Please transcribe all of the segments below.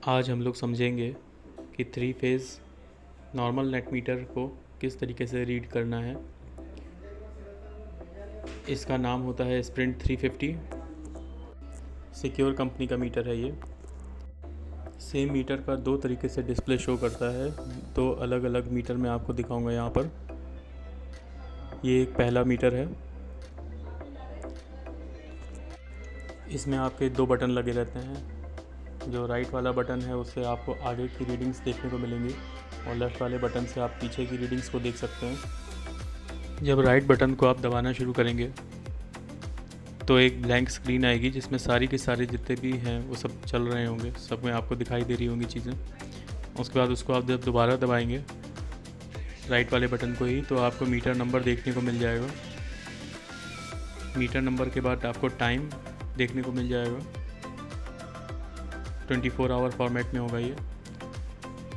आज हम लोग समझेंगे कि three phase normal net metre को किस तरीके से रीड करना है। इसका नाम होता है स्प्रिंट 350। सिक्योर कंपनी का मीटर है ये। सेम मीटर का दो तरीके से डिस्प्ले शो करता है। दो अलग अलग मीटर मैं आपको दिखाऊंगा यहाँ पर। ये एक पहला मीटर है। इसमें आपके दो बटन लगे रहते हैं। जो राइट वाला बटन है उससे आपको आगे की रीडिंग्स देखने को मिलेंगी और लेफ़्ट वाले बटन से आप पीछे की रीडिंग्स को देख सकते हैं। जब राइट बटन को आप दबाना शुरू करेंगे तो एक ब्लैंक स्क्रीन आएगी जिसमें सारी के सारे जितने भी हैं वो सब चल रहे होंगे, सब में आपको दिखाई दे रही होंगी चीज़ें। उसके बाद उसको आप जब दोबारा दबाएंगे राइट वाले बटन को ही तो आपको मीटर नंबर देखने को मिल जाएगा। मीटर नंबर के बाद आपको टाइम देखने को मिल जाएगा। 24 आवर फॉर्मेट में होगा ये।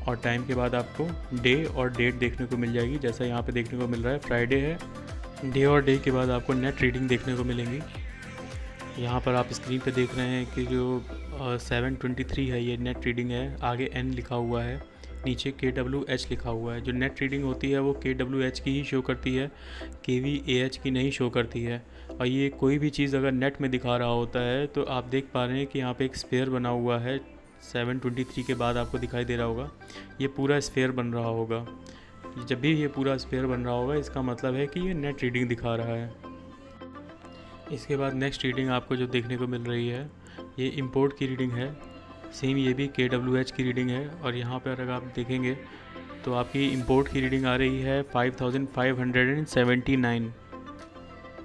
और टाइम के बाद आपको डे और डेट देखने को मिल जाएगी, जैसा यहाँ पे देखने को मिल रहा है फ्राइडे है। डे और डे के बाद आपको नेट रीडिंग देखने को मिलेंगी। यहाँ पर आप स्क्रीन पे देख रहे हैं कि जो 723 है ये नेट रीडिंग है। आगे N लिखा हुआ है, नीचे KWH लिखा हुआ है। जो नेट रीडिंग होती है वो KWH की ही शो करती है, KVAH की नहीं शो करती है। और ये कोई भी चीज़ अगर नेट में दिखा रहा होता है तो आप देख पा रहे हैं कि यहाँ पे एक स्फेयर बना हुआ है। 723 के बाद आपको दिखाई दे रहा होगा ये पूरा स्फेयर बन रहा होगा। जब भी ये पूरा स्फेयर बन रहा होगा इसका मतलब है कि ये नेट रीडिंग दिखा रहा है। इसके बाद नेक्स्ट रीडिंग आपको जो देखने को मिल रही है ये इंपोर्ट की रीडिंग है। सेम ये भी KWH की रीडिंग है। और यहाँ पर अगर आप देखेंगे तो आपकी इंपोर्ट की रीडिंग आ रही है 5579।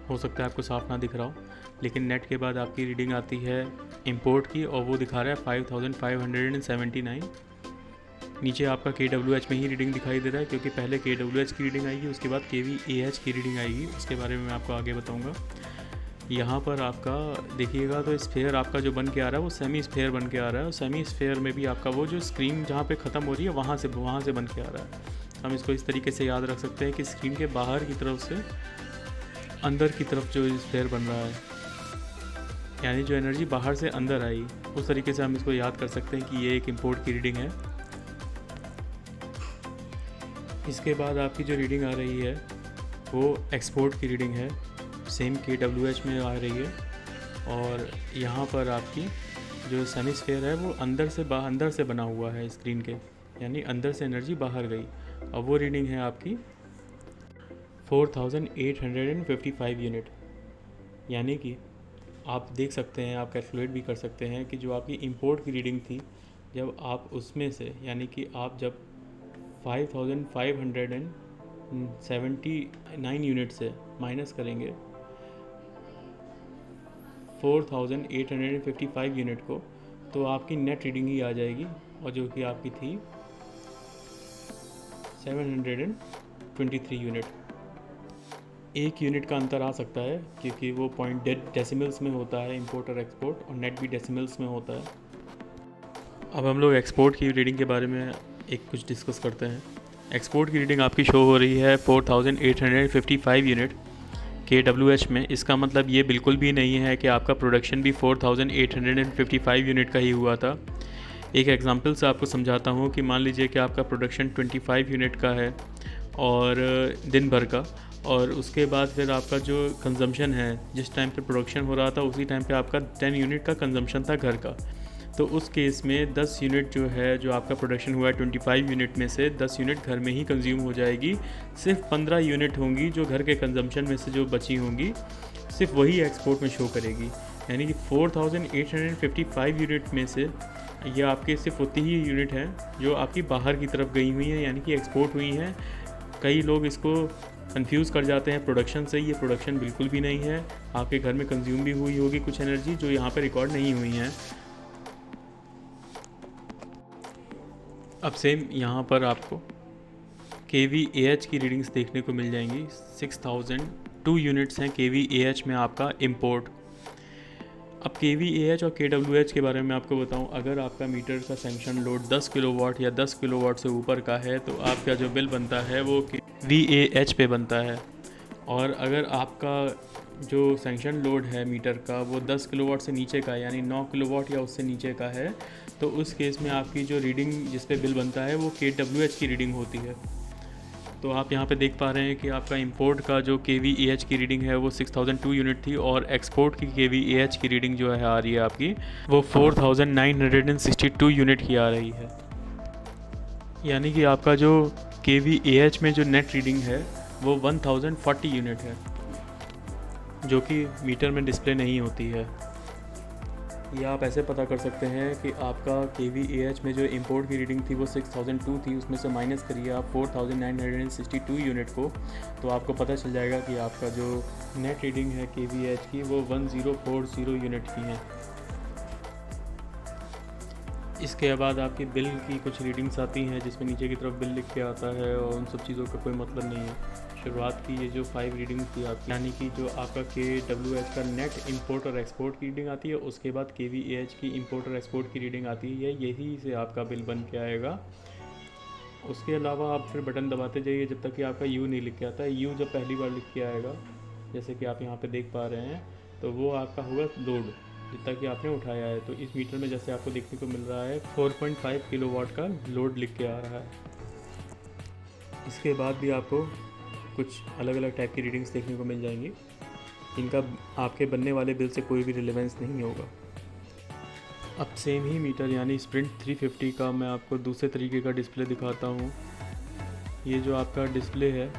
हो सकता है आपको साफ ना दिख रहा हो, लेकिन नेट के बाद आपकी रीडिंग आती है इंपोर्ट की और वो दिखा रहा है 5579। नीचे आपका KWH में ही रीडिंग दिखाई दे रहा है क्योंकि पहले KWH की रीडिंग आएगी, उसके बाद KVAH की रीडिंग आएगी। उसके बारे में मैं आपको आगे बताऊंगा। यहाँ पर आपका देखिएगा तो स्फेयर आपका जो बन के आ रहा है वो सेमी स्फेयर बन के आ रहा है। और सेमी स्फेयर में भी आपका वो जो स्क्रीन जहाँ पे ख़त्म हो रही है वहाँ से बन के आ रहा है। हम इसको इस तरीके से याद रख सकते हैं कि स्क्रीन के बाहर की तरफ से अंदर की तरफ जो स्फेयर बन रहा है, यानी जो एनर्जी बाहर से अंदर आई, उस तरीके से हम इसको याद कर सकते हैं कि ये एक इंपोर्ट की रीडिंग है। इसके बाद आपकी जो रीडिंग आ रही है वो एक्सपोर्ट की रीडिंग है। सेम KWH में आ रही है। और यहाँ पर आपकी जो सेमी स्फेयर है वो अंदर से बना हुआ है स्क्रीन के, यानी अंदर से एनर्जी बाहर गई। और वो रीडिंग है आपकी 4855 यूनिट। यानी कि आप देख सकते हैं, आप कैलकुलेट भी कर सकते हैं कि जो आपकी इंपोर्ट की रीडिंग थी, जब आप उसमें से यानी कि आप जब 5579 यूनिट से माइनस करेंगे 4855 यूनिट को, तो आपकी नेट रीडिंग ही आ जाएगी। और जो कि आपकी थी 723 यूनिट। एक यूनिट का अंतर आ सकता है क्योंकि वो पॉइंट डेसिमल्स में होता है इंपोर्ट और एक्सपोर्ट, और नेट भी डेसिमल्स में होता है। अब हम लोग एक्सपोर्ट की रीडिंग के बारे में एक कुछ डिस्कस करते हैं। एक्सपोर्ट की रीडिंग आपकी शो हो रही है 4855 यूनिट KWH में। इसका मतलब ये बिल्कुल भी नहीं है कि आपका प्रोडक्शन भी 4855 यूनिट का ही हुआ था। एक एग्जांपल से आपको समझाता हूँ कि मान लीजिए कि आपका प्रोडक्शन 25 यूनिट का है और दिन भर का, और उसके बाद फिर आपका जो कंजम्पशन है, जिस टाइम पे प्रोडक्शन हो रहा था उसी टाइम पे आपका 10 यूनिट का कंजम्पशन था घर का। तो उस केस में 10 यूनिट जो है, जो आपका प्रोडक्शन हुआ है 25 यूनिट में से 10 यूनिट घर में ही कंज्यूम हो जाएगी। सिर्फ 15 यूनिट होंगी जो घर के कंजम्पशन में से जो बची होंगी, सिर्फ वही एक्सपोर्ट में शो करेगी। यानी कि 4855 यूनिट में से ये आपके सिर्फ उतनी ही यूनिट हैं जो आपकी बाहर की तरफ गई हुई हैं, यानी कि एक्सपोर्ट हुई हैं। कई लोग इसको कंफ्यूज़ कर जाते हैं प्रोडक्शन से। ये प्रोडक्शन बिल्कुल भी नहीं है। आपके घर में कंज्यूम भी हुई होगी कुछ एनर्जी जो यहाँ पर रिकॉर्ड नहीं हुई हैं। अब सेम यहाँ पर आपको KVAH की रीडिंग्स देखने को मिल जाएंगी। 6002 यूनिट्स हैं KVAH में आपका इंपोर्ट। अब KVAH और KWH के बारे में आपको बताऊं, अगर आपका मीटर का सैंक्शन लोड 10 किलोवाट या 10 किलोवाट से ऊपर का है तो आपका जो बिल बनता है वो VAH पे बनता है। और अगर आपका जो सैंक्शन लोड है मीटर का वो 10 किलोवाट से नीचे का है, यानी 9 किलोवाट या उससे नीचे का है, तो उस केस में आपकी जो रीडिंग जिस पे बिल बनता है वो kWh की रीडिंग होती है। तो आप यहाँ पे देख पा रहे हैं कि आपका इंपोर्ट का जो kVAh की रीडिंग है वो 6002 यूनिट थी, और एक्सपोर्ट की kVAh की रीडिंग जो है आ रही है आपकी वो 4962 यूनिट की आ रही है। यानी कि आपका जो kVAh में जो नेट रीडिंग है वो 1040 यूनिट है, जो कि मीटर में डिस्प्ले नहीं होती है। ये आप ऐसे पता कर सकते हैं कि आपका kVAh में जो इंपोर्ट की रीडिंग थी वो 6002 थी, उसमें से माइनस करिए आप 4962 यूनिट को, तो आपको पता चल जाएगा कि आपका जो नेट रीडिंग है kVAh की वो 1040 यूनिट की है। इसके बाद आपकी बिल की कुछ रीडिंग्स आती हैं जिसमें नीचे की तरफ बिल लिख के आता है, और उन सब चीज़ों का कोई मतलब नहीं है। शुरुआत की ये जो 5 रीडिंग्स थी आपकी, यानी कि जो आपका kWh का नेट इंपोर्ट और एक्सपोर्ट की रीडिंग आती है, उसके बाद kVAh की इंपोर्ट और एक्सपोर्ट की रीडिंग आती है, यही से आपका बिल बन के आएगा। उसके अलावा आप फिर बटन दबाते जाइए जब तक कि आपका यू नहीं लिख के आता है। यू जब पहली बार लिख के आएगा, जैसे कि आप यहाँ पे देख पा रहे हैं, तो वो आपका होगा लोड, जितना कि आपने उठाया है। तो इस मीटर में जैसे आपको देखने को मिल रहा है 4.5 किलोवाट का लोड लिख के आ रहा है। इसके बाद भी आपको कुछ अलग अलग टाइप की रीडिंग्स देखने को मिल जाएंगी, इनका आपके बनने वाले बिल से कोई भी रिलेवेंस नहीं होगा। अब सेम ही मीटर यानी स्प्रिंट 350 का मैं आपको दूसरे तरीके का डिस्प्ले दिखाता हूँ। ये जो आपका डिस्प्ले है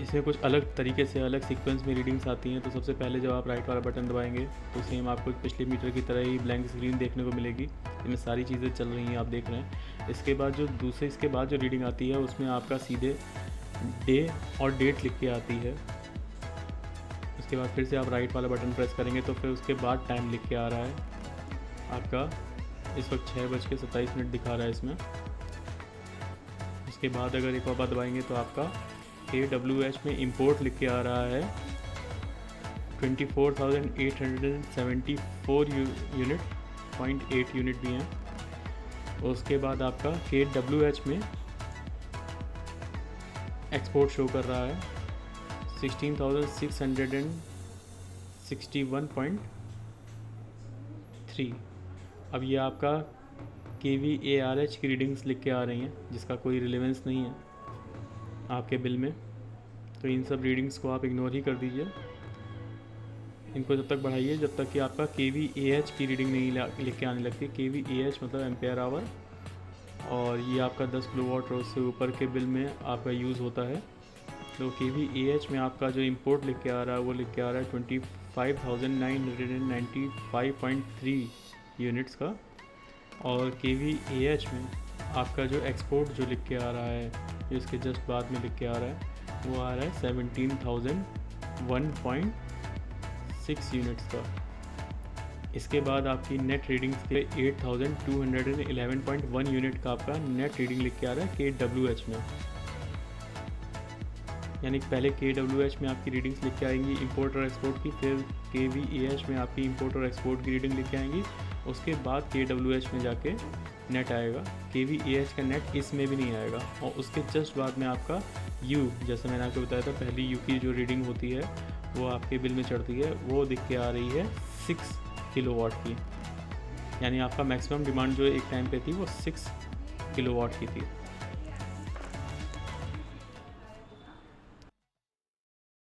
इसमें कुछ अलग तरीके से अलग सीक्वेंस में रीडिंग्स आती हैं। तो सबसे पहले जब आप राइट वाला बटन दबाएंगे तो सेम आपको पिछले मीटर की तरह ही ब्लैंक स्क्रीन देखने को मिलेगी, इसमें सारी चीज़ें चल रही हैं, आप देख रहे हैं। इसके बाद जो रीडिंग आती है उसमें आपका सीधे डे और डेट लिख के आती है। उसके बाद फिर से आप राइट वाला बटन प्रेस करेंगे तो फिर उसके बाद टाइम लिख के आ रहा है आपका, इस वक्त 6:27 दिखा रहा है इसमें। उसके बाद अगर एक बार दबाएंगे तो आपका kWh में इंपोर्ट लिख के आ रहा है 24,874 यूनिट, 0.8 यूनिट भी हैं। उसके बाद आपका kWh में एक्सपोर्ट शो कर रहा है 16,661.3। अब ये आपका kVArh की रीडिंग्स लिख के आ रही हैं, जिसका कोई रिलेवेंस नहीं है आपके बिल में, तो इन सब रीडिंग्स को आप इग्नोर ही कर दीजिए। इनको जब तक बढ़ाइए जब तक कि आपका kVAh की रीडिंग नहीं लिख के आने लगती। kVAh मतलब एम्पेयर आवर, और ये आपका 10 किलोवाट और उससे ऊपर के बिल में आपका यूज़ होता है। तो kVAh में आपका जो इंपोर्ट लिख के आ रहा है वो लिख के आ रहा है 25,995.3 यूनिट्स का, और kVAh में आपका जो एक्सपोर्ट जो लिख के आ रहा है, जो इसके जस्ट बाद में लिख के आ रहा है, वो आ रहा है 17,001.6 यूनिट्स का। इसके बाद आपकी नेट रीडिंग्स के 8,211.1 यूनिट का आपका नेट रीडिंग लिख के आ रहा है kWh में। यानी पहले kWh में आपकी रीडिंग्स लिख के आएंगी इंपोर्ट और एक्सपोर्ट की, फिर kVAh में आपकी इंपोर्ट और एक्सपोर्ट की रीडिंग लिख के आएंगी, उसके बाद kWh में जाके नेट आएगा। kVAh का नेट इसमें भी नहीं आएगा, और उसके जस्ट बाद में आपका U, जैसे मैंने आपको बताया था पहली U की जो रीडिंग होती है वो आपके बिल में चढ़ती है, वो दिख के आ रही है 6 किलोवाट की। यानी आपका मैक्सिमम डिमांड जो एक टाइम पे थी वो 6 किलोवाट की थी।